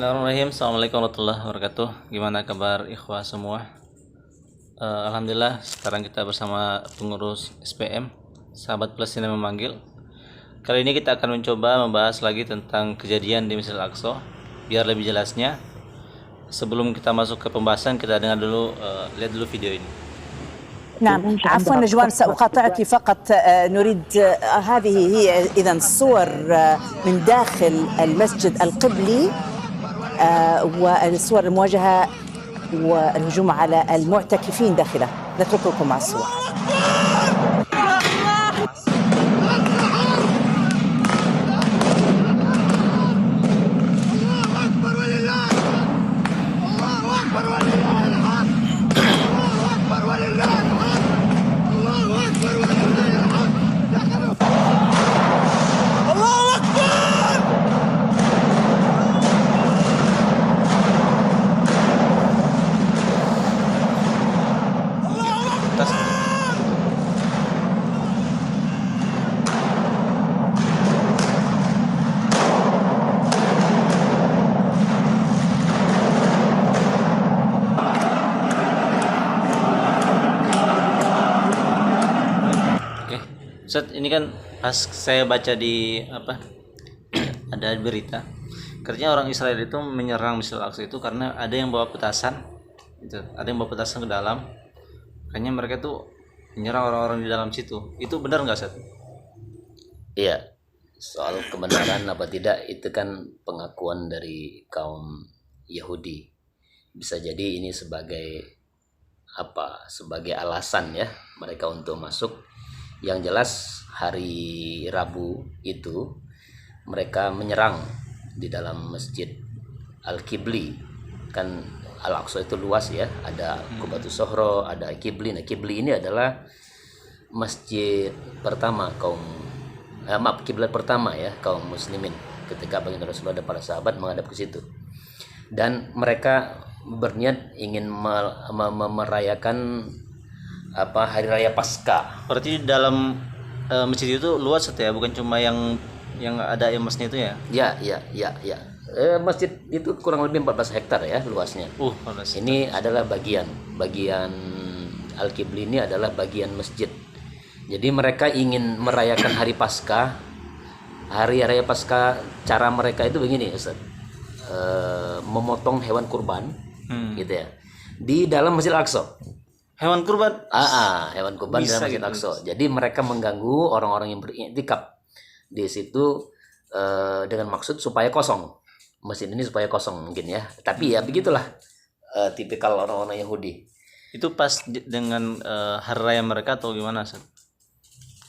Bismillahirrahmanirrahim. Assalamualaikum warahmatullahi wabarakatuh. Gimana kabar ikhwah semua? Alhamdulillah sekarang kita bersama pengurus SPM Sahabat Palestina Memanggil. Kali ini kita akan mencoba membahas lagi tentang kejadian di Masjid Al-Aqsa biar lebih jelasnya. Sebelum kita masuk ke pembahasan, kita dengar dulu, lihat dulu video ini. نعم عفوا نجوان سأقاطعك فقط نريد هذه هي إذا صور من داخل المسجد القبلي والصور المواجهة والهجوم على المعتكفين داخله. نترككم مع الصور. Ustaz, ini kan pas saya baca di ada berita, katanya orang Israel itu menyerang Masjid Al-Aqsa itu karena ada yang bawa petasan, gitu. Ada yang bawa petasan ke dalam, makanya mereka tuh menyerang orang-orang di dalam situ. Itu benar nggak, Ustaz? Iya, soal kebenaran apa tidak itu kan pengakuan dari kaum Yahudi. Bisa jadi ini sebagai sebagai alasan ya mereka untuk masuk. Yang jelas hari Rabu itu mereka menyerang di dalam Masjid Al-Qibli. Kan Al-Aqsa itu luas ya, ada Qubatus Sohro, ada Qibli. Nah, Qibli ini adalah masjid pertama kiblat pertama ya kaum muslimin ketika baginda Rasulullah dan para sahabat menghadap ke situ. Dan mereka berniat ingin merayakan hari raya Paskah. Berarti dalam masjid itu luas ya, bukan cuma yang ada emasnya itu ya? Ya. Masjid itu kurang lebih 14 hektar ya luasnya. 14 ini adalah bagian Al-Qibli, ini adalah bagian masjid. Jadi mereka ingin merayakan hari Paskah. Hari raya Paskah, cara mereka itu begini, Ustaz. Memotong hewan kurban gitu ya di dalam Masjid Al-Aqsa. Hewan kurban? Hewan kurban dalam Masjid Al-Aqsa. Jadi mereka mengganggu orang-orang yang beriktikaf di situ dengan maksud supaya kosong. Masjid ini supaya kosong mungkin ya. Tapi ya begitulah tipikal orang-orang Yahudi. Itu pas dengan hari raya mereka atau gimana, Ustaz?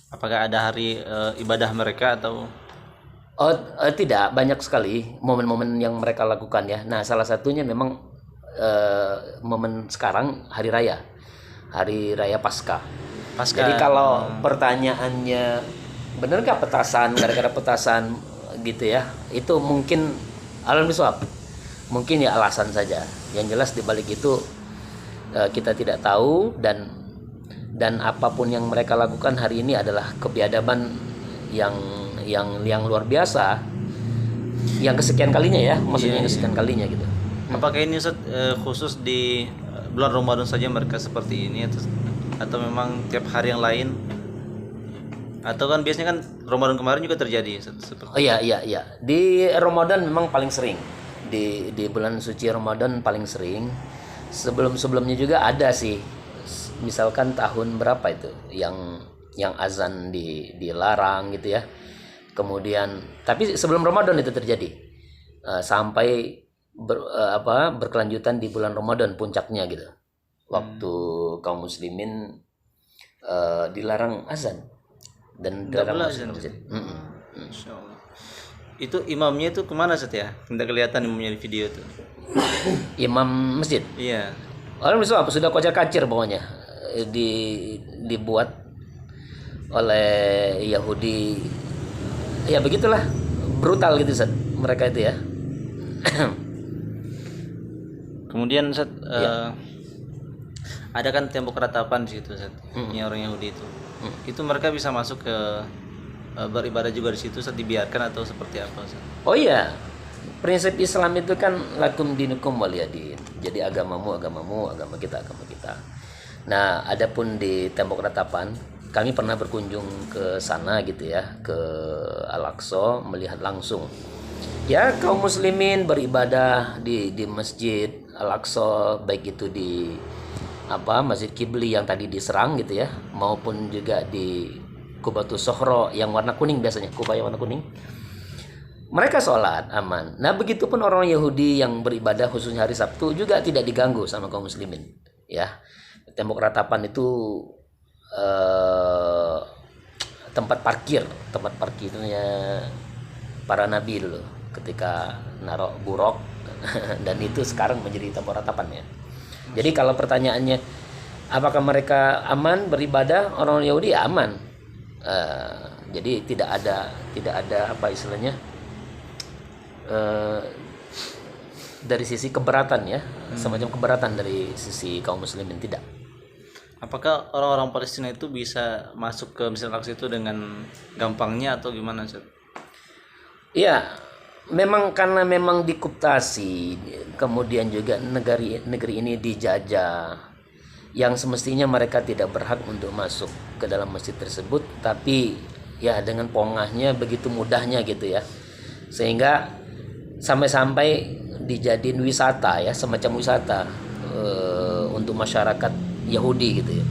Apakah ada hari ibadah mereka atau? Tidak, banyak sekali momen-momen yang mereka lakukan ya. Nah, salah satunya memang momen sekarang hari raya Paskah. Jadi kalau pertanyaannya benarkah petasan, gara-gara petasan gitu ya, itu mungkin alam bisawab, mungkin ya alasan saja. Yang jelas di balik itu kita tidak tahu, dan apapun yang mereka lakukan hari ini adalah kebiadaban yang luar biasa, yang kesekian kalinya ya, maksudnya yang kesekian kalinya gitu. Apakah ini khusus di bulan Ramadan saja mereka seperti ini, atau memang tiap hari yang lain? Atau kan biasanya kan Ramadan kemarin juga terjadi seperti. Iya. Di Ramadan memang paling sering. Di bulan suci Ramadan paling sering. Sebelumnya juga ada sih. Misalkan tahun berapa itu yang azan dilarang gitu ya. Kemudian tapi sebelum Ramadan itu terjadi. Sampai berkelanjutan di bulan Ramadan puncaknya gitu. Waktu kaum muslimin dilarang azan dan dilarang masuk masjid. Insyaallah. Itu imamnya itu kemana, Ustaz ya? Tidak kelihatan imamnya di video itu. Imam masjid. Iya. Orang sudah kocar-kacir pokoknya. Dibuat oleh Yahudi. Ya begitulah, brutal gitu Ustaz. Mereka itu ya. Kemudian Ustaz, ada kan tembok ratapan di situ, Ustaz. Ini orang Yahudi itu. Itu mereka bisa masuk ke beribadah juga di situ, Ustaz, dibiarkan atau seperti apa, Ustaz? Oh iya. prinsip Islam itu kan lakum dinukum waliyadin. Jadi agamamu, agama kita, agama kita. Nah, adapun di tembok ratapan, kami pernah berkunjung ke sana gitu ya, ke Al-Aqsa, melihat langsung. Ya, kaum muslimin beribadah di Masjid Al-Aqsa, baik itu di Masjid Kibli yang tadi diserang gitu ya, maupun juga di Qubatus Sohro yang warna kuning, biasanya kubah yang warna kuning. Mereka sholat aman. Nah, begitupun orang Yahudi yang beribadah khususnya hari Sabtu juga tidak diganggu sama kaum muslimin. Ya, tembok ratapan itu tempat parkirnya para nabi dulu ketika naruh buruk dan itu sekarang menjadi tembok ratapan ya. Jadi kalau pertanyaannya apakah mereka aman beribadah, orang Yahudi ya aman. Jadi tidak ada apa istilahnya, dari sisi keberatan ya, semacam keberatan dari sisi kaum muslimin, tidak. Apakah orang-orang Palestina itu bisa masuk ke Masjid Al-Aqsa itu dengan gampangnya atau gimana, Ustaz? Iya, karena memang dikuptasi, kemudian juga negeri ini dijajah, yang semestinya mereka tidak berhak untuk masuk ke dalam masjid tersebut, tapi ya dengan pongahnya begitu mudahnya gitu ya, sehingga sampai dijadiin wisata ya, semacam wisata untuk masyarakat Yahudi gitu ya.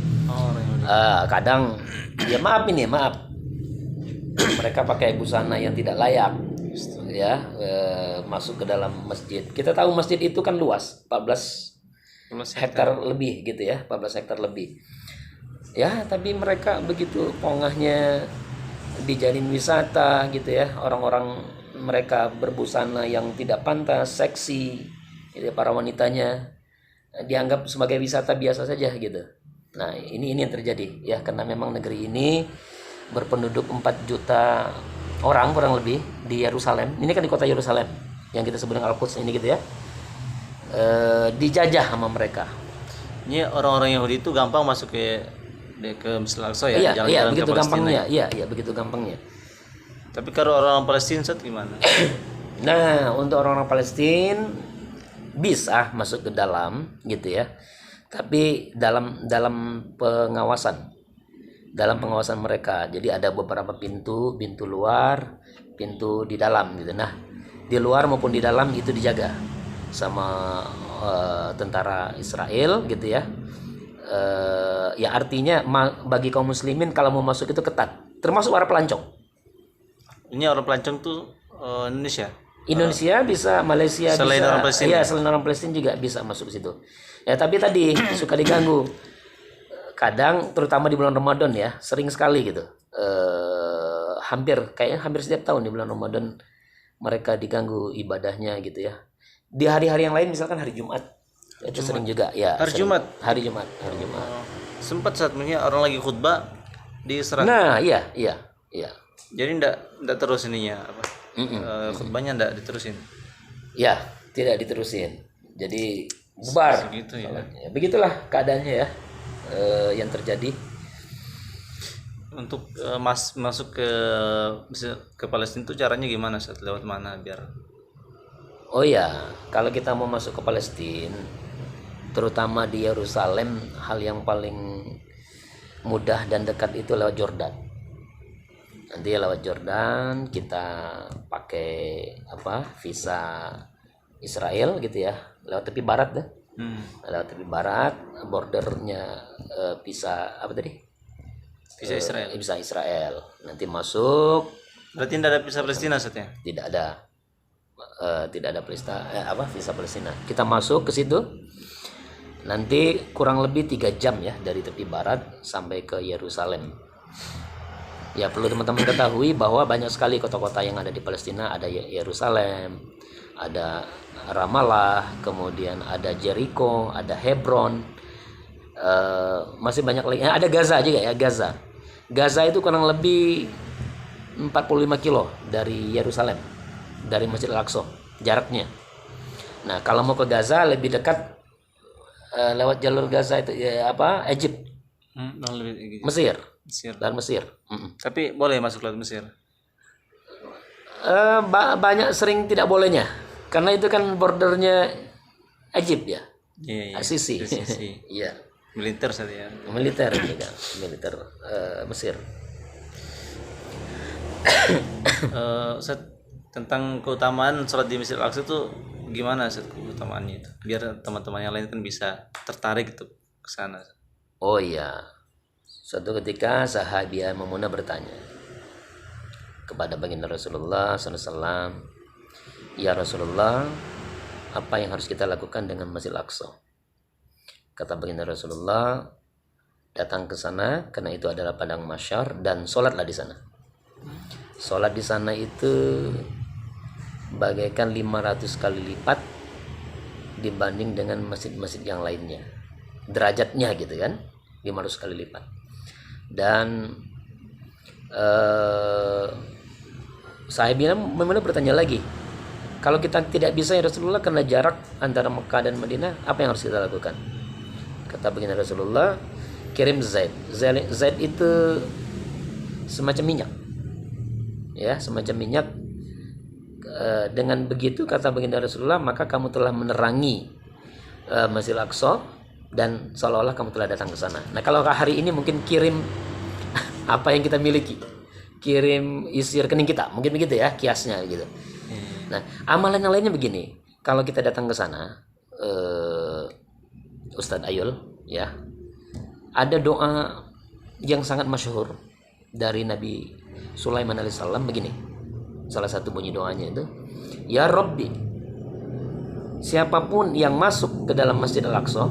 Kadang ya maaf mereka pakai busana yang tidak layak ya, masuk ke dalam masjid. Kita tahu masjid itu kan luas, 14 hektar lebih gitu ya, 14 hektar lebih ya, tapi mereka begitu pongahnya dijadiin wisata gitu ya. Orang-orang mereka berbusana yang tidak pantas, seksi gitu, para wanitanya dianggap sebagai wisata biasa saja gitu. Nah, ini yang terjadi ya, karena memang negeri ini berpenduduk 4 juta orang kurang lebih di Yerusalem. Ini kan di kota Yerusalem yang kita sebut dengan Al-Quds ini gitu ya. Dijajah sama mereka. Ini orang-orang Yahudi itu gampang masuk ke Masjid Al-Aqsa ya? Iya, begitu gampangnya. Iya, begitu gampangnya. Tapi kalau orang Palestina, Ustaz, gimana? Nah, untuk orang-orang Palestina bisa masuk ke dalam gitu ya, tapi dalam pengawasan mereka. Jadi ada beberapa pintu luar, pintu di dalam gitu. Nah, di luar maupun di dalam itu dijaga sama tentara Israel gitu ya. Ya artinya bagi kaum muslimin kalau mau masuk itu ketat, termasuk para pelancong. Ini orang pelancong tuh Indonesia bisa, Malaysia selain bisa, orang Palestina. ya selain orang Palestina juga bisa masuk ke situ. Ya tapi tadi suka diganggu. Kadang terutama di bulan Ramadan ya, sering sekali gitu. Hampir setiap tahun di bulan Ramadan mereka diganggu ibadahnya gitu ya. Di hari-hari yang lain misalkan hari Jumat itu sering juga ya. Hari Jumat. Sempat saat orang lagi khutbah diserang. Nah, iya. Jadi enggak terus ininya apa? Khutbahnya enggak diterusin. Ya, tidak diterusin. Jadi bubar. Segitu ya. Begitulah keadaannya ya, yang terjadi. Untuk masuk ke Palestina itu caranya gimana, Ustaz? Lewat mana biar? Oh ya, kalau kita mau masuk ke Palestina, terutama di Yerusalem, hal yang paling mudah dan dekat itu lewat Jordan. Nanti lewat Jordan kita pakai visa Israel gitu ya, lewat tepi barat deh. Lewat tepi barat, bordernya visa Visa Israel. Nanti masuk. Berarti tidak ada visa Palestina, Ustaz ya? Tidak ada visa Palestina. Kita masuk ke situ. Nanti kurang lebih 3 jam ya dari tepi barat sampai ke Yerusalem. Ya perlu teman-teman ketahui bahwa banyak sekali kota-kota yang ada di Palestina. Ada Yerusalem, ada Ramallah, kemudian ada Jericho, ada Hebron, masih banyak lagi. Ada Gaza juga ya, Gaza itu kurang lebih 45 kilo dari Yerusalem, dari Masjid Al-Aqsa jaraknya. Nah kalau mau ke Gaza lebih dekat lewat jalur Gaza itu Egypt, Mesir. Dan Mesir. Tapi boleh masuk lewat Mesir? Banyak sering tidak bolehnya karena itu kan bordernya Egypt ya, Iya, iya. Sisi. Sisi. Iya, Militer saja ya. militer juga, militer Mesir. Ustaz, tentang keutamaan sholat di Masjid Al-Aqsa itu gimana Ustaz, keutamaannya itu? Biar teman-teman yang lain kan bisa tertarik gitu ke sana. Oh iya, suatu ketika sahabiah Maimunah bertanya kepada baginda Rasulullah SAW, ya Rasulullah, apa yang harus kita lakukan dengan Masjid Al-Aqsa? Kata baginda Rasulullah, datang ke sana karena itu adalah padang mahsyar dan sholatlah di sana. Sholat di sana itu bagaikan 500 kali lipat dibanding dengan masjid-masjid yang lainnya. Derajatnya gitu kan, 500 kali lipat. Dan saya bilang memang bertanya lagi, kalau kita tidak bisa ya Rasulullah karena jarak antara Mekah dan Madinah, apa yang harus kita lakukan? Kata baginda Rasulullah, kirim Zaid. Zaid itu semacam minyak, ya, semacam minyak. Dengan begitu kata baginda Rasulullah, maka kamu telah menerangi Masjid Al-Aqsa dan seolah-olah kamu telah datang ke sana. Nah, kalau hari ini mungkin kirim apa yang kita miliki, kirim isi rekening kita, mungkin begitu ya kiasnya gitu. Nah, amalan yang lainnya begini, kalau kita datang ke sana, Ustadz Ayul, ya, ada doa yang sangat masyhur dari Nabi Sulaiman alaihissalam begini. Salah satu bunyi doanya itu, ya Rabbi, siapapun yang masuk ke dalam Masjid Al-Aqsa,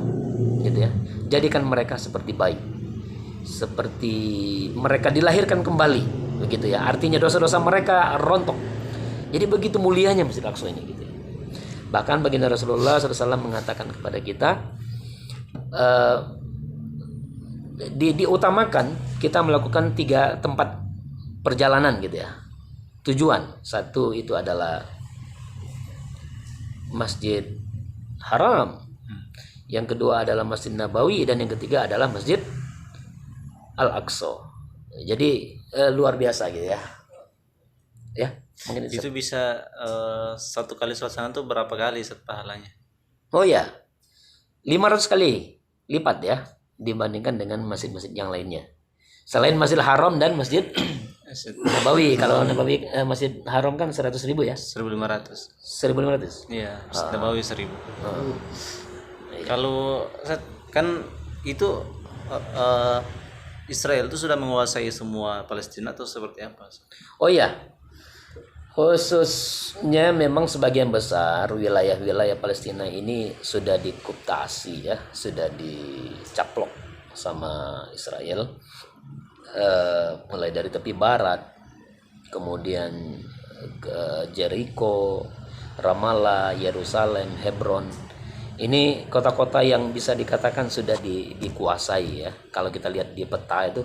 gitu ya, jadikan mereka seperti bayi, seperti mereka dilahirkan kembali, begitu ya. Artinya dosa-dosa mereka rontok. Jadi begitu mulianya Masjid Al-Aqsa ini, gitu ya. Bahkan baginda Rasulullah SAW mengatakan kepada kita, diutamakan kita melakukan 3 tempat perjalanan, gitu ya. Tujuan, satu itu adalah Masjid Haram, yang kedua adalah Masjid Nabawi, dan yang ketiga adalah Masjid Al-Aqsa. Jadi luar biasa gitu ya. Ya, mungkin Itu bisa satu kali sholat sana tuh berapa kali Ustaz pahalanya? Oh ya, 500 kali lipat ya dibandingkan dengan masjid-masjid yang lainnya. Selain Masjid Haram dan Masjid Nabawi. Kalau Nabawi Masjid Haram kan 100.000 ya. 1.500. 1.500. Iya, Masjid Nabawi 1.000. Kalau Ustaz, kan itu Israel itu sudah menguasai semua Palestina atau seperti apa? Oh iya, khususnya memang sebagian besar wilayah-wilayah Palestina ini sudah dikuptasi ya, sudah dicaplok sama Israel, mulai dari tepi barat, kemudian ke Jericho, Ramallah, Yerusalem, Hebron. Ini kota-kota yang bisa dikatakan sudah dikuasai ya. Kalau kita lihat di peta itu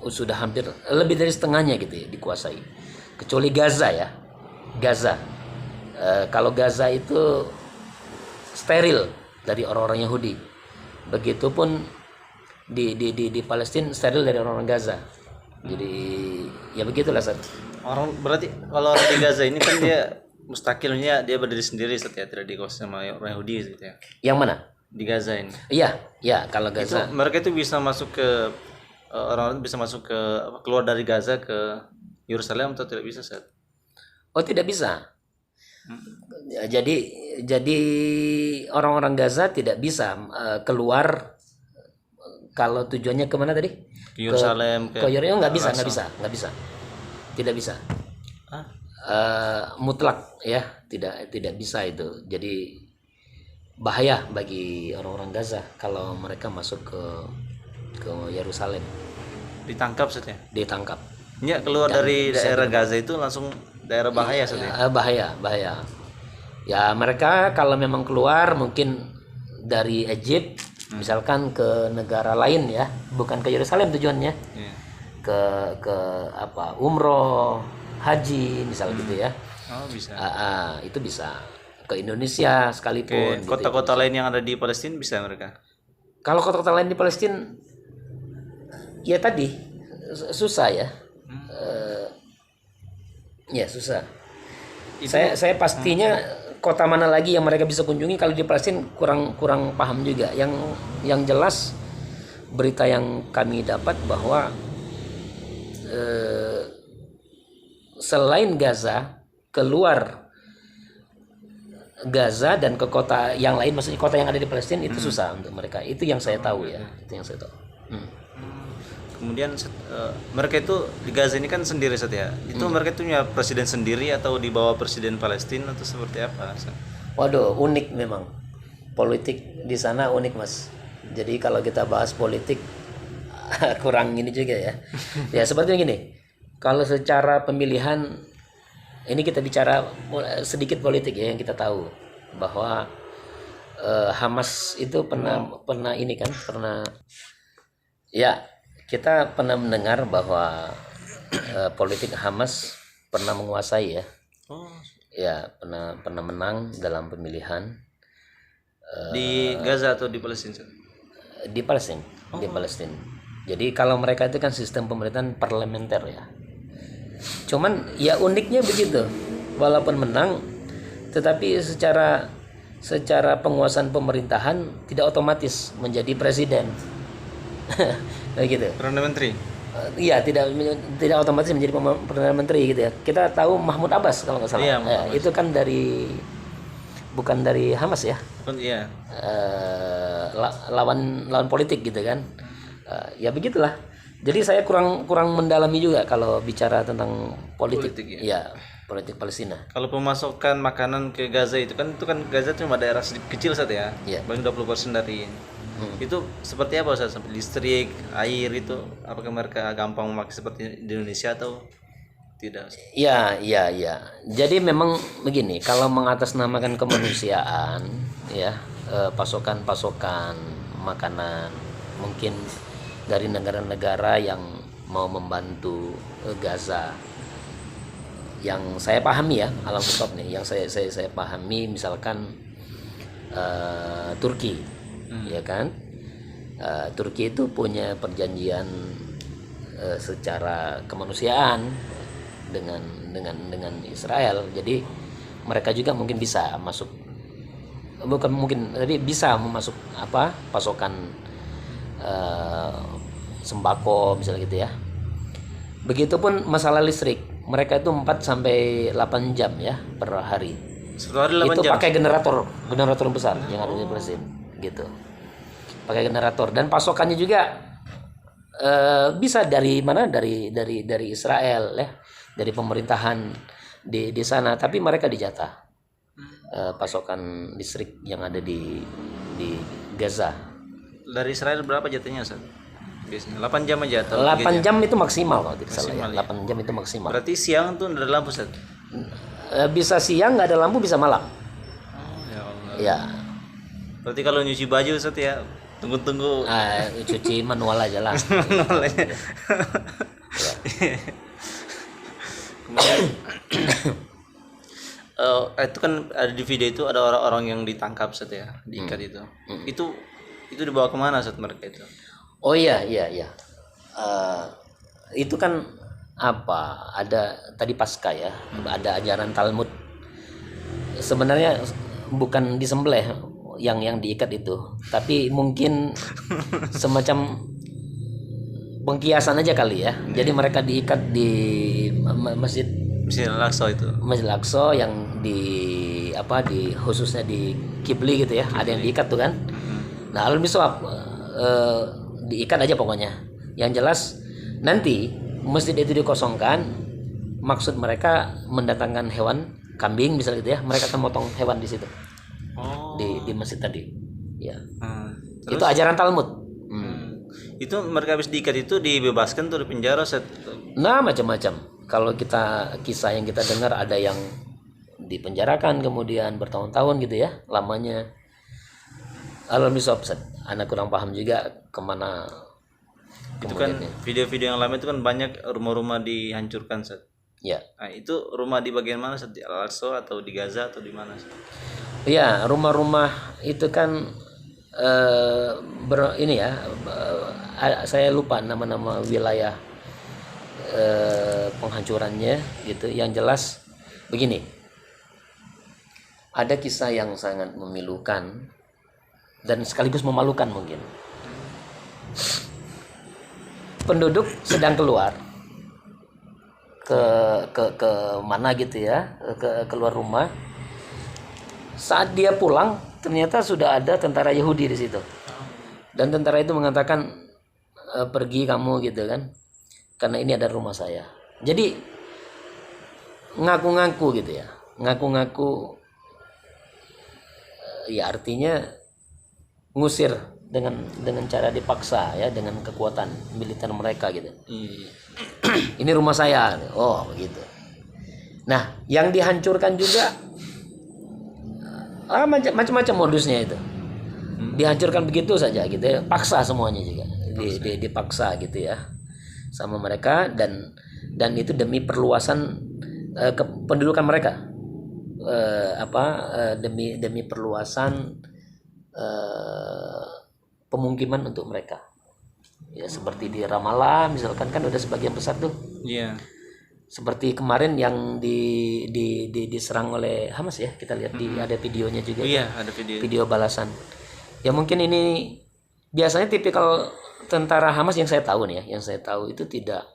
sudah hampir lebih dari setengahnya gitu ya dikuasai. Kecuali Gaza ya. Gaza. Kalau Gaza itu steril dari orang-orang Yahudi. Begitupun di Palestina steril dari orang-orang Gaza. Jadi ya begitulah Sat. Orang berarti kalau orang di Gaza ini kan dia mustakilnya, dia berdiri sendiri setia, tidak dikuasai sama orang Yahudi gitu ya. Yang mana? Di Gaza ini. Iya, ya kalau Gaza. Mereka itu bisa masuk ke orang-orang bisa masuk ke keluar dari Gaza ke Yerusalem atau tidak bisa Sat? Oh, tidak bisa. Jadi orang-orang Gaza tidak bisa keluar. Kalau tujuannya kemana tadi? Ke Yerusalem, ke Yerusalem nggak bisa, tidak bisa. Mutlak ya, tidak bisa itu. Jadi bahaya bagi orang-orang Gaza kalau mereka masuk ke Yerusalem. Ditangkap Sat ya? Ditangkap. Ya, keluar dari daerah Gaza itu langsung daerah bahaya Sat ya? Bahaya. Ya mereka kalau memang keluar mungkin dari Egypt, misalkan ke negara lain ya, bukan ke Yerusalem tujuannya, ke apa, umroh, haji misal gitu ya. Oh bisa. Itu bisa ke Indonesia sekalipun. Oke, kota-kota lain yang ada di Palestina bisa mereka? Kalau kota-kota lain di Palestina, ya tadi susah ya. Ya susah. Saya pastinya kota mana lagi yang mereka bisa kunjungi kalau di Palestina kurang paham juga. Yang jelas berita yang kami dapat bahwa selain Gaza, keluar Gaza dan ke kota yang lain, maksudnya kota yang ada di Palestina itu susah untuk mereka. Itu yang saya tahu ya. Itu yang saya tahu. Kemudian mereka itu di Gaza ini kan sendiri saja. Itu mereka itu punya presiden sendiri atau di bawah presiden Palestina atau seperti apa? Waduh, unik memang. Politik di sana unik, Mas. Jadi kalau kita bahas politik kurang ini juga ya. Ya seperti gini. Kalau secara pemilihan ini kita bicara sedikit politik ya, yang kita tahu bahwa Hamas itu pernah ini kan, ya kita pernah mendengar bahwa politik Hamas pernah menguasai ya. Ya, pernah menang dalam pemilihan di Gaza atau di Palestina? Di Palestina. Di Palestina. Jadi kalau mereka itu kan sistem pemerintahan parlementer ya. Cuman ya uniknya begitu. Walaupun menang tetapi secara penguasaan pemerintahan tidak otomatis menjadi presiden. Begitu. Perdana Menteri. Iya, tidak otomatis menjadi perdana menteri gitu ya. Kita tahu Mahmud Abbas kalau nggak salah. Iya, itu kan bukan dari Hamas ya. Iya. Lawan politik gitu kan. Ya begitulah. Jadi saya kurang mendalami juga kalau bicara tentang politik ya? Ya, politik Palestina. Kalau pemasukan makanan ke Gaza itu kan Gaza cuma daerah kecil saja ya. Iya. Paling 20% dari itu seperti apa Ustaz? Listrik, air itu apakah mereka gampang memakai seperti di Indonesia atau tidak? Iya. Jadi memang begini, kalau mengatasnamakan kemanusiaan ya, pasokan makanan mungkin dari negara-negara yang mau membantu Gaza. Yang saya pahami ya, alam stop nih, yang saya pahami misalkan Turki. Ya kan, Turki itu punya perjanjian secara kemanusiaan dengan Israel. Jadi mereka juga mungkin bisa masuk, bukan mungkin, tapi bisa memasuk pasokan sembako misalnya gitu ya. Begitupun masalah listrik, mereka itu 4 sampai 8 jam ya per hari. Itu jam. Pakai generator besar yang ada di Palestina gitu. Pakai generator dan pasokannya juga bisa dari mana, dari Israel ya, dari pemerintahan di sana, tapi mereka dijatah pasokan listrik yang ada di Gaza. Dari Israel berapa jatuhnya Ustaz? Biasanya 8 jam aja atau 8 jam itu maksimal kalau tidak salah ya. 8 jam itu maksimal. Berarti siang tuh ada lampu Ustaz? Bisa siang nggak ada lampu, bisa malam. Ya Allah. Ya. Berarti kalau nyuci baju Ustaz ya tunggu. Cuci manual aja lah. Kemudian itu kan ada di video itu ada orang-orang yang ditangkap Ustaz ya, diikat itu. Itu dibawa kemana Ustaz mereka itu? Oh iya. Itu kan ada tadi pasca ya, ada ajaran Talmud. Sebenarnya bukan disembelih yang diikat itu, tapi mungkin semacam pengkiasan aja kali ya. Jadi mereka diikat di Masjid Al-Aqsa itu. Masjid Al-Aqsa yang khususnya di Kibli gitu ya. Ada yang diikat tuh kan. Nah, al-miswab diikat aja pokoknya. Yang jelas nanti masjid itu dikosongkan, maksud mereka mendatangkan hewan kambing misalnya gitu ya. Mereka akan motong hewan di situ. Di masjid tadi. Ya. Itu ajaran Talmud. Itu mereka habis diikat itu dibebaskan tuh di penjara Ustaz. Nah, macam-macam. Kalau kisah yang kita dengar ada yang dipenjarakan kemudian bertahun-tahun gitu ya lamanya. Al-miswab, anak kurang paham juga kemana. Itu kan video-video yang lama itu kan banyak rumah-rumah dihancurkan Ustaz. Ya. Nah, itu rumah di bagian mana Ustaz? Di Al-Aqsa atau di Gaza atau di mana Ustaz? Ya, rumah-rumah itu kan ini ya, saya lupa nama-nama wilayah penghancurannya gitu. Yang jelas begini, ada kisah yang sangat memilukan dan sekaligus memalukan mungkin. Penduduk sedang keluar ke mana gitu ya, keluar rumah. Saat dia pulang, ternyata sudah ada tentara Yahudi di situ. Dan tentara itu mengatakan, pergi kamu gitu kan, karena ini ada rumah saya. Jadi ngaku-ngaku gitu ya, ngaku-ngaku ya artinya ngusir dengan cara dipaksa ya, dengan kekuatan militer mereka gitu. Ini rumah saya. Oh begitu. Nah yang dihancurkan juga macam-macam modusnya itu. Dihancurkan begitu saja gitu ya, paksa semuanya juga. Dipaksa gitu ya sama mereka, dan itu demi perluasan kependudukan mereka. Demi perluasan pemukiman untuk mereka ya, seperti di Ramallah misalkan kan udah sebagian besar tuh. Iya. Seperti kemarin yang diserang oleh Hamas ya, kita lihat ada videonya juga. Iya, ada video balasan ya. Mungkin ini biasanya tipikal tentara Hamas yang saya tahu nih ya, yang saya tahu itu tidak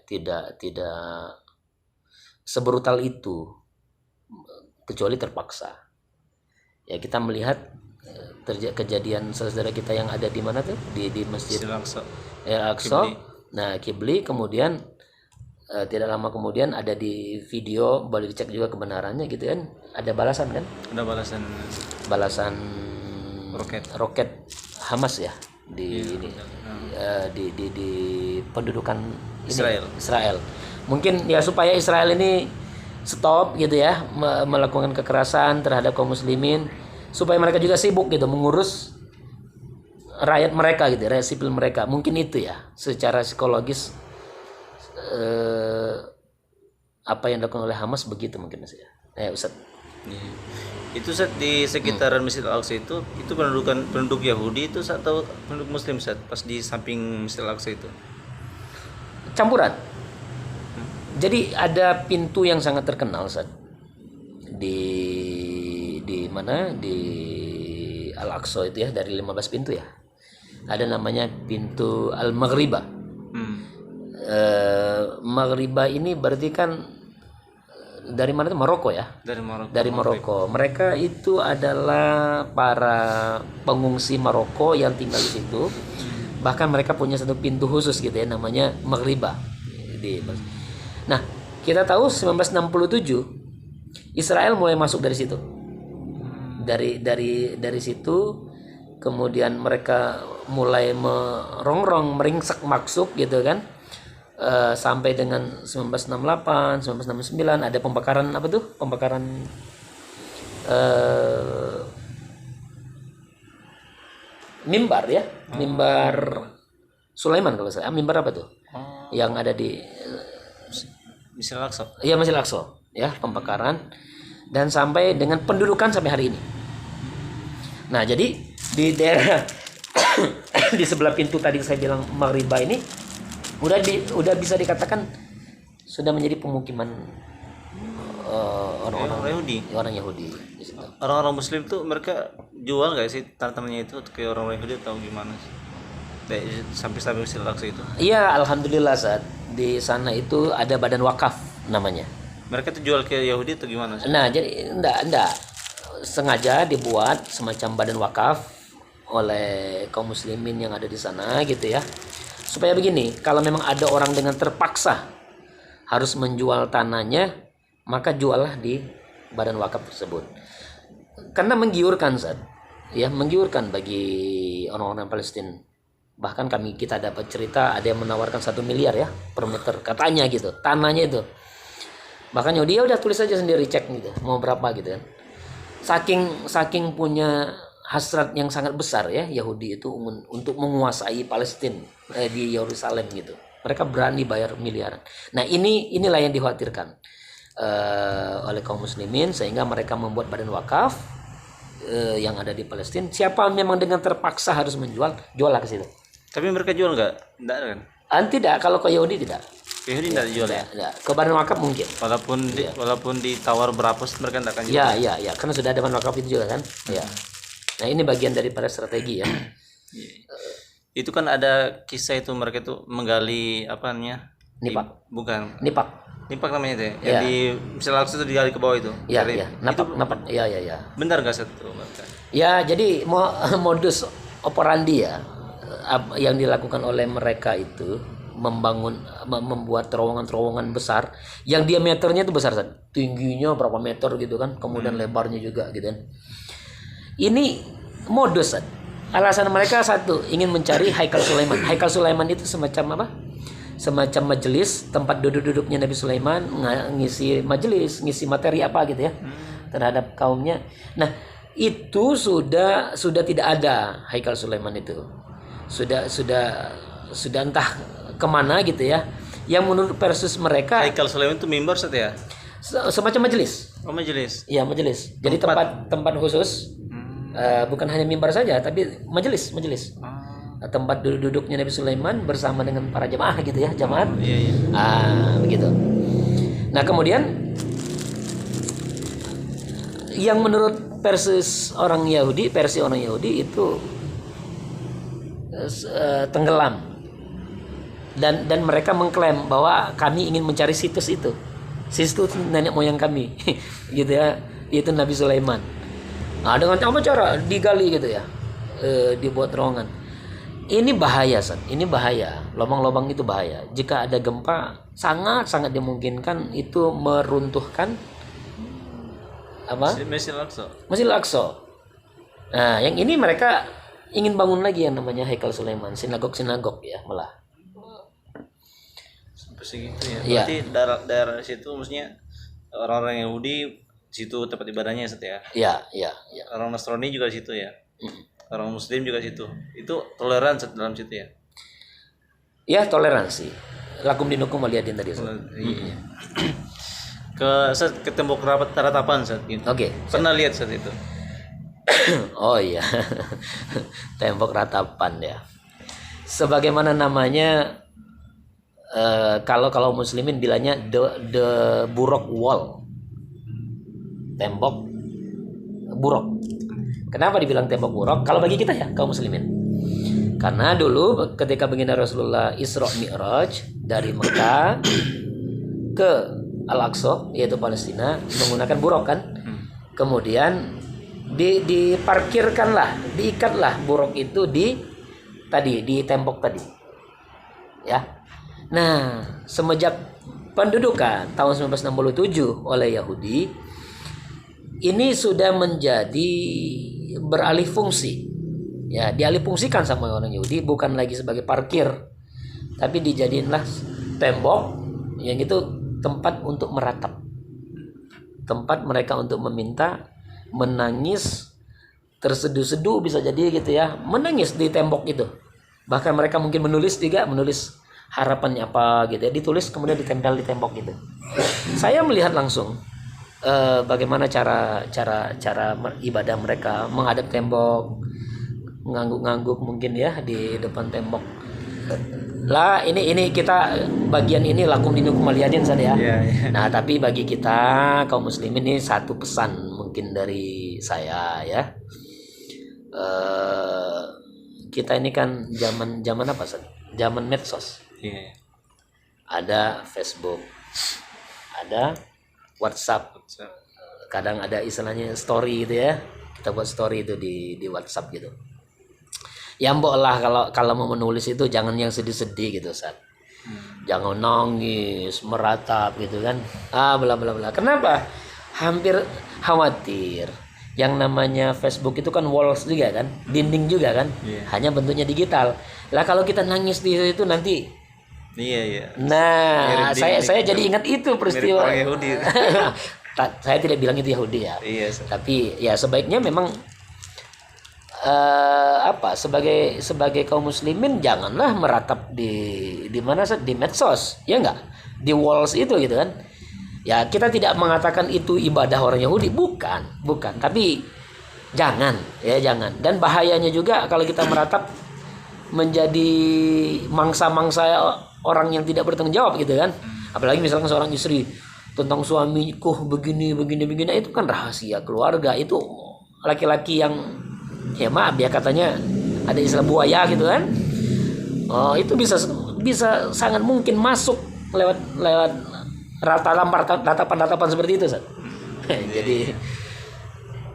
tidak sebrutal itu, kecuali terpaksa. Ya kita melihat kejadian saudara kita yang ada di mana tuh, di Masjid Al-Aqsa. Nah, Kibli, kemudian tidak lama kemudian ada di video, boleh dicek juga kebenarannya gitu kan. Ada balasan kan? Ada balasan roket Hamas ya di pendudukan Israel. Mungkin ya supaya Israel ini stop gitu ya melakukan kekerasan terhadap kaum muslimin, supaya mereka juga sibuk gitu mengurus rakyat mereka gitu, rakyat sipil mereka. Mungkin itu ya secara psikologis apa yang dilakukan oleh Hamas begitu mungkin Mas ya. Ustaz. Itu Ustaz, di sekitaran Masjid Al-Aqsa itu penduduk Yahudi itu atau penduduk Muslim Ustaz, pas di samping Masjid Al-Aqsa itu? Campuran. Jadi ada pintu yang sangat terkenal Ustaz. Di mana? Di Al-Aqsa itu ya, dari 15 pintu ya. Ada namanya pintu Al-Maghribah. Maghribah ini berarti kan dari mana itu? Maroko ya. Dari Maroko. Mereka itu adalah para pengungsi Maroko yang tinggal di situ. Bahkan mereka punya satu pintu khusus gitu ya, namanya Maghribah. Nah, kita tahu 1967 Israel mulai masuk dari situ. Dari situ kemudian mereka mulai meringsek masuk gitu kan. Sampai dengan 1968, 1969 ada pembakaran apa tuh? Pembakaran mimbar ya. Mimbar Sulaiman kalau saya. Mimbar apa tuh? Yang ada di Masjid Al-Aqsa. Iya, Masjid Al-Aqsa ya, pembakaran, dan sampai dengan pendudukan sampai hari ini. Nah, jadi di daerah di sebelah pintu tadi saya bilang Maghribah ini udah bisa dikatakan sudah menjadi pemukiman orang Yahudi di situ. Orang-orang Muslim tuh mereka jual nggak sih tanahnya itu ke orang Yahudi atau gimana sih? Sampai Masjid Al-Aqsa itu? Iya, alhamdulillah saat di sana itu ada badan wakaf namanya. Mereka tuh jual ke Yahudi atau gimana sih? Nah, jadi enggak sengaja dibuat semacam badan wakaf oleh kaum muslimin yang ada di sana gitu ya. Supaya begini, kalau memang ada orang dengan terpaksa harus menjual tanahnya, maka juallah di badan wakaf tersebut. Karena menggiurkan Zat, ya menggiurkan bagi orang-orang Palestina. Bahkan kita dapat cerita ada yang menawarkan 1 miliar ya per meter katanya gitu, tanahnya itu. Bahkan dia udah tulis aja sendiri, cek gitu, mau berapa gitu kan. Saking punya hasrat yang sangat besar ya Yahudi itu untuk menguasai Palestina di Yerusalem gitu. Mereka berani bayar miliaran. Nah, inilah yang dikhawatirkan oleh kaum muslimin, sehingga mereka membuat badan wakaf yang ada di Palestina. Siapa memang dengan terpaksa harus menjual, juallah ke situ. Tapi mereka jual nggak? Nggak kan? Tidak, kalau ke Yahudi tidak. Yahudi tidak dijual ya. Ya, ke badan wakaf mungkin. Walaupun ditawar berapa mereka tidak akan jual. Ya, karena sudah ada badan wakaf itu juga kan. Ya. Nah, ini bagian daripada strategi ya. Itu kan ada kisah itu mereka itu menggali apa namanya? Nipak. Bukan. Nipak Namanya itu ya. Ya. Yang di misalnya itu digali ke bawah itu. Ya, Cari- ya. Napak. Ya. Benar nggak satu mereka? Ya, jadi modus operandi ya yang dilakukan oleh mereka itu membuat terowongan-terowongan besar yang diameternya itu besar, tingginya berapa meter gitu kan, kemudian lebarnya juga gitu kan. Ini modus, alasan mereka satu, ingin mencari Haikal Sulaiman. Haikal Sulaiman itu semacam apa? Semacam majelis, tempat duduk-duduknya Nabi Sulaiman, ngisi majelis, ngisi materi apa gitu ya terhadap kaumnya. Nah, itu sudah tidak ada Haikal Sulaiman itu. Sudah entah kemana gitu ya. Yang menurut versus mereka Haikal Sulaiman itu mimbar Ustaz ya? semacam majelis. Oh, majelis. Iya, majelis. Jadi tempat khusus. Bukan hanya mimbar saja, tapi majelis. Tempat duduknya Nabi Sulaiman bersama dengan para jamaah gitu ya, jamaat. Iya. Begitu. Nah, kemudian yang menurut versi orang Yahudi itu tenggelam. Dan mereka mengklaim bahwa kami ingin mencari situs itu. Situs nenek moyang kami. Gitu ya. Itu Nabi Sulaiman. Nah, dengan apa cara digali gitu ya. Dibuat terowongan. Ini bahaya, San. Ini bahaya. Lubang-lubang itu bahaya. Jika ada gempa, sangat dimungkinkan itu meruntuhkan apa? Masjidil Aqsa. Nah, yang ini mereka ingin bangun lagi yang namanya Haikal Sulaiman, sinagog ya, malah. Sampai segitu ya. Berarti daerah situ maksudnya orang-orang Yahudi situ tempat ibadahnya Ustaz ya. Iya. Orang Nasrani juga situ ya. Orang Muslim juga situ. Itu toleran dalam situ ya. Ya, toleransi. Lakum dinukum waliyadin tadi. Iya. Ke tembok ratapan saat itu. Oke. Pernah lihat saat itu. Oh iya. Tembok ratapan ya. Sebagaimana namanya kalau muslimin bilangnya the buruk wall. Tembok buruk. Kenapa dibilang tembok buruk? Kalau bagi kita ya kaum muslimin. Karena dulu ketika baginda Rasulullah Isra Mi'raj dari Mekah ke Al-Aqsa yaitu Palestina menggunakan buruk kan. Kemudian diikatlah buruk itu di tembok tadi. Ya. Nah, semenjak pendudukan tahun 1967 oleh Yahudi ini sudah menjadi beralih fungsi. Ya, dialih fungsikan sama orang Yahudi bukan lagi sebagai parkir, tapi dijadiinlah tembok yang itu tempat untuk meratap. Tempat mereka untuk meminta, menangis, terseduh-seduh bisa jadi gitu ya, menangis di tembok itu. Bahkan mereka mungkin menulis harapannya apa gitu ya, ditulis kemudian ditempel di tembok gitu. Saya melihat langsung bagaimana cara ibadah mereka menghadap tembok, ngangguk-ngangguk mungkin ya di depan tembok. Lah ini kita bagian ini lakum dinukum waliyadin saja ya. Yeah. Nah, tapi bagi kita kaum muslimin ini satu pesan mungkin dari saya ya. Kita ini kan zaman apa sih? Zaman medsos. Yeah. Ada Facebook, ada WhatsApp. Kadang ada istilahnya story gitu ya. Kita buat story itu di WhatsApp gitu. Ya mbok lah kalau mau menulis itu jangan yang sedih-sedih gitu Ustaz. Jangan nangis, meratap gitu kan. Bla bla bla. Kenapa? Hampir khawatir. Yang namanya Facebook itu kan walls juga kan, dinding juga kan. Yeah. Hanya bentuknya digital. Lah kalau kita nangis di situ nanti Iya. Nah, saya jadi ingat itu peristiwa. Mirip orang Yahudi. Saya tidak bilang itu Yahudi ya. Iya. Tapi ya sebaiknya memang sebagai kaum muslimin janganlah meratap di mana di medsos, ya enggak? Di walls itu gitu kan. Ya, kita tidak mengatakan itu ibadah orang Yahudi, bukan. Tapi jangan. Dan bahayanya juga kalau kita meratap menjadi mangsa-mangsa orang yang tidak bertanggung jawab gitu kan. Apalagi misalkan seorang istri tentang suamiku begini, nah itu kan rahasia keluarga. Itu laki-laki yang ya maaf ya katanya ada istilah buaya gitu kan. Itu bisa sangat mungkin masuk lewat ratapan seperti itu, Ustaz.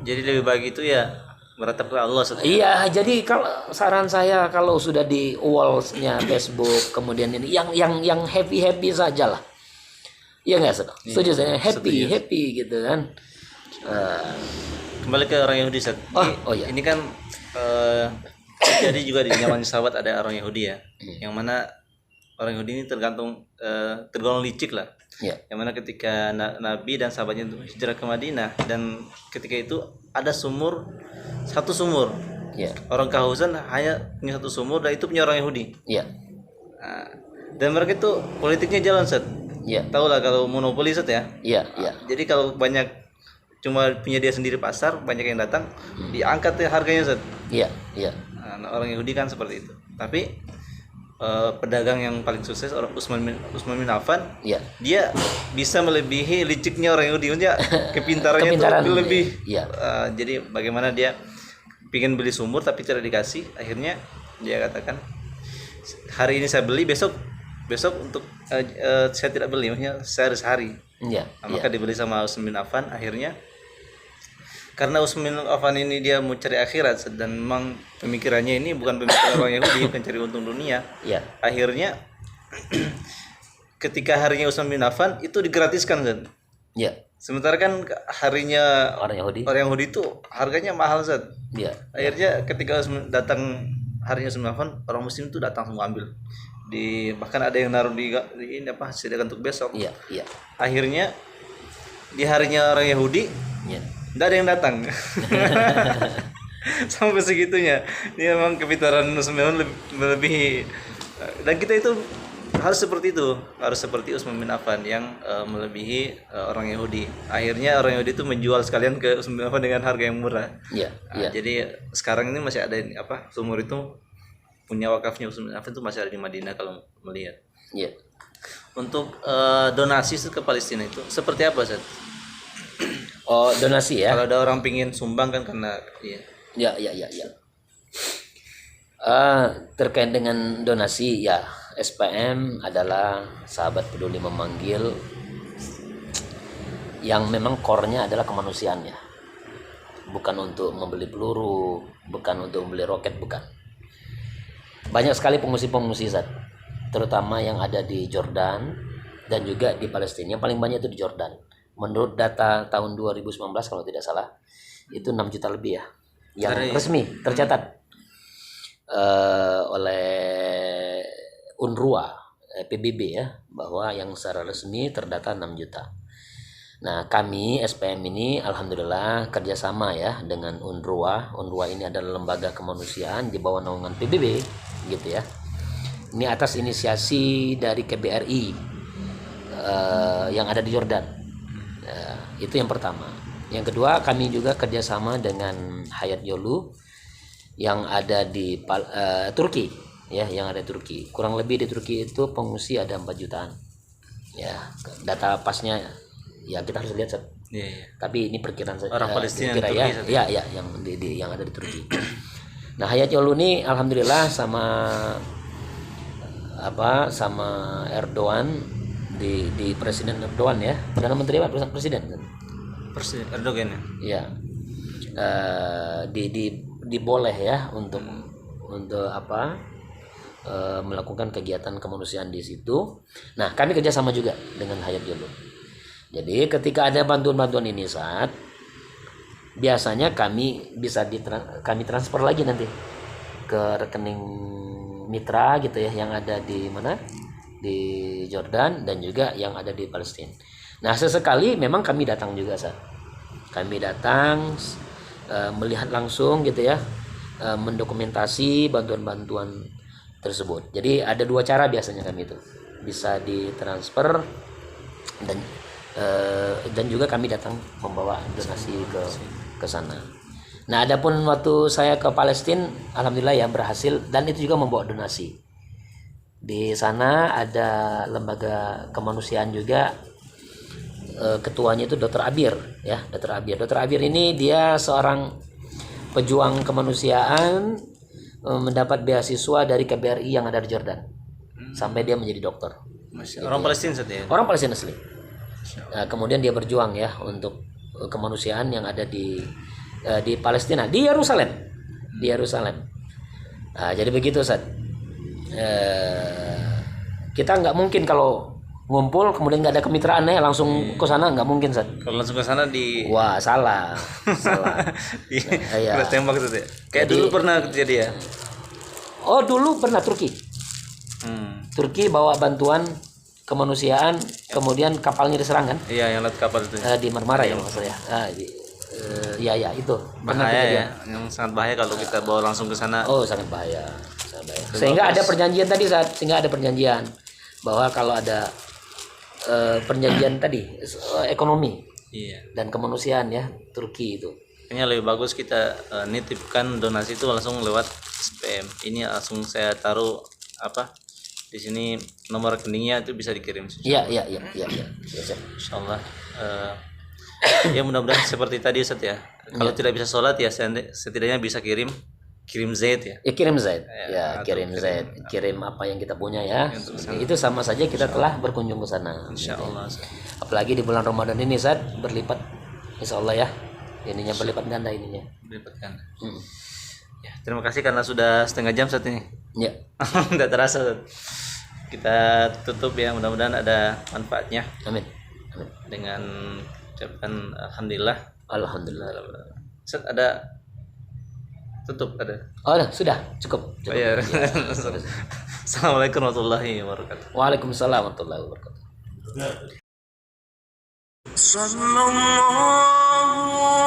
Jadi lebih baik itu ya meratap ke Allah. Iya, jadi kalau saran saya kalau sudah di walls-nya Facebook kemudian ini yang happy saja lah. Iya nggak, Ustaz? Setuju saya, happy gitu kan. Kembali ke orang Yahudi, Ustaz. Iya. Ini kan jadi juga di zaman sahabat ada orang Yahudi ya, yang mana orang Yahudi ini tergolong licik lah. Ya. Yang mana ketika Nabi dan sahabatnya itu hijrah ke Madinah, dan ketika itu ada satu sumur. Ya. Orang kehausan hanya punya satu sumur, dan itu punya orang Yahudi. Ya. Nah, dan mereka itu politiknya jalan, Set. Ya. Tahu lah kalau monopoli, Set ya. Iya, iya. Jadi kalau banyak cuma punya dia sendiri pasar, banyak yang datang, diangkat harganya, Set. Iya, iya. Nah, orang Yahudi kan seperti itu. Tapi pedagang yang paling sukses orang Utsman bin Affan, ya, dia bisa melebihi liciknya orang Yahudi, maksudnya kepintarannya itu lebih. Ya. Jadi bagaimana dia ingin beli sumur tapi tidak dikasih, akhirnya dia katakan hari ini saya beli, besok untuk saya tidak beli, maksudnya saya harus hari. Ya. Maka dibeli sama Utsman bin Affan. Akhirnya karena Utsman bin Affan ini dia mau cari akhirat, dan memang pemikirannya ini bukan pemikiran orang Yahudi, bukan cari untung dunia. Ya. Akhirnya ketika harinya Utsman bin Affan itu digratiskan, Zat. Ya. Sementara kan harinya orang Yahudi itu harganya mahal, Zat. Ya. Akhirnya ketika datang harinya Utsman bin Affan, orang muslim itu datang semua ambil. Bahkan ada yang naruh di ini sediakan untuk besok. Iya, iya. Akhirnya di harinya orang Yahudi, ya, nggak ada yang datang. Sampai segitunya. Ini memang kepintaran Utsman melebihi. Dan kita itu harus seperti itu, harus seperti Utsman bin Affan yang melebihi orang Yahudi. Akhirnya orang Yahudi itu menjual sekalian ke Utsman bin Affan dengan harga yang murah. Iya, iya. Jadi sekarang ini masih ada sumur itu punya wakafnya Utsman bin Affan, itu masih ada di Madinah kalau melihat. Iya. Untuk donasi ke Palestina itu seperti apa, Ustaz? Donasi ya. Kalau ada orang pingin sumbang kan, karena Ya. Terkait dengan donasi ya, SPM adalah Sahabat Peduli Memanggil yang memang core-nya adalah kemanusiaan ya. Bukan untuk membeli peluru, bukan untuk membeli roket, bukan. Banyak sekali pengungsi-pengungsi, Zat, terutama yang ada di Jordan dan juga di Palestina. Yang paling banyak itu di Jordan. Menurut data tahun 2019 kalau tidak salah, itu 6 juta lebih ya yang resmi tercatat oleh UNRWA, PBB ya, bahwa yang secara resmi terdata 6 juta. Nah, kami SPM ini alhamdulillah kerjasama ya dengan UNRWA. UNRWA ini adalah lembaga kemanusiaan di bawah naungan PBB gitu ya. Ini atas inisiasi dari KBRI yang ada di Jordan. Itu yang pertama. Yang kedua, kami juga kerjasama dengan Hayat Yolu yang ada di Turki ya, yang ada di Turki. Kurang lebih di Turki itu pengungsi ada 4 jutaan ya. Data pasnya ya kita harus lihat. Tapi ini perkiraan saja orang Palestina ya yang ada di Turki. Nah, Hayat Yolu ini alhamdulillah sama Erdogan, di Presiden Erdogan ya, Perdana Menteri apa Presiden Erdogan ya, diboleh ya untuk melakukan kegiatan kemanusiaan di situ. Nah, kami kerjasama juga dengan Hayat Yolu. Jadi ketika ada bantuan-bantuan ini, saat biasanya kami kami transfer lagi nanti ke rekening mitra gitu ya, yang ada di mana, di Jordan dan juga yang ada di Palestina. Nah, sesekali memang kami datang juga, saat kami datang melihat langsung gitu ya, mendokumentasi bantuan-bantuan tersebut. Jadi ada 2 cara biasanya kami itu, bisa ditransfer dan juga kami datang membawa donasi ke sana. Nah, adapun waktu saya ke Palestina, alhamdulillah ya berhasil, dan itu juga membawa donasi. Di sana ada lembaga kemanusiaan juga, ketuanya itu Dr. Abir ya, Dr. Abir. Dr. Abir ini dia seorang pejuang kemanusiaan, mendapat beasiswa dari KBRI yang ada di Jordan sampai dia menjadi dokter. Orang Palestina saja ya? Orang Palestina asli. Nah, kemudian dia berjuang ya untuk kemanusiaan yang ada di Palestina, di Yerusalem, di Yerusalem. Nah, jadi begitu Ustaz. Kita nggak mungkin kalau ngumpul kemudian nggak ada kemitraan ya langsung ke sana, nggak mungkin Ustaz. Kalau langsung ke sana Wah, salah. Salah. iya. Tembak itu ya. Kayak Jadi, dulu pernah terjadi ya. Oh, dulu pernah Turki. Turki bawa bantuan kemanusiaan, kemudian kapalnya diserang kan? Iya, yang lewat kapal itu. Di Marmara ya maksudnya. Ya itu. Pernah Bahaya kejadian. ya, yang sangat bahaya kalau kita bawa langsung ke sana. Oh, sangat bahaya. Sangat bahaya. Sehingga ada perjanjian tadi sehingga ada perjanjian bahwa kalau ada perjanjian tadi ekonomi Iya. dan kemanusiaan ya, Turki itu. Kayaknya lebih bagus kita nitipkan donasi itu langsung lewat SPM. Ini langsung saya taruh di sini nomor rekeningnya itu bisa dikirim. Iya. Insyaallah. Ya mudah-mudahan seperti tadi Ustaz ya. Kalau tidak bisa sholat ya setidaknya bisa kirim Z ya. Ya kirim Z. Ya, Kirim Z. Kirim apa yang kita punya ya. Itu sama saja kita telah berkunjung ke sana. Insyaallah. Apalagi di bulan Ramadan ini Ustaz berlipat insyaallah ya. Ininya berlipat ganda ininya. Berlipatkan. Ya, terima kasih karena sudah setengah jam saat ini. Ya. Tidak terasa Ustaz. Kita tutup ya, mudah-mudahan ada manfaatnya. Amin. Dengan ucapan alhamdulillah. Alhamdulillah. Ustaz ada tutup ada. Oh, sudah cukup. Oh, iya. Assalamualaikum warahmatullahi wabarakatuh. Waalaikumsalam warahmatullahi wabarakatuh. Sallallahu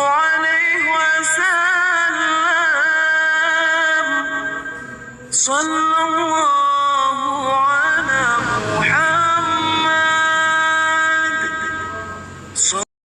alaihi wasallam.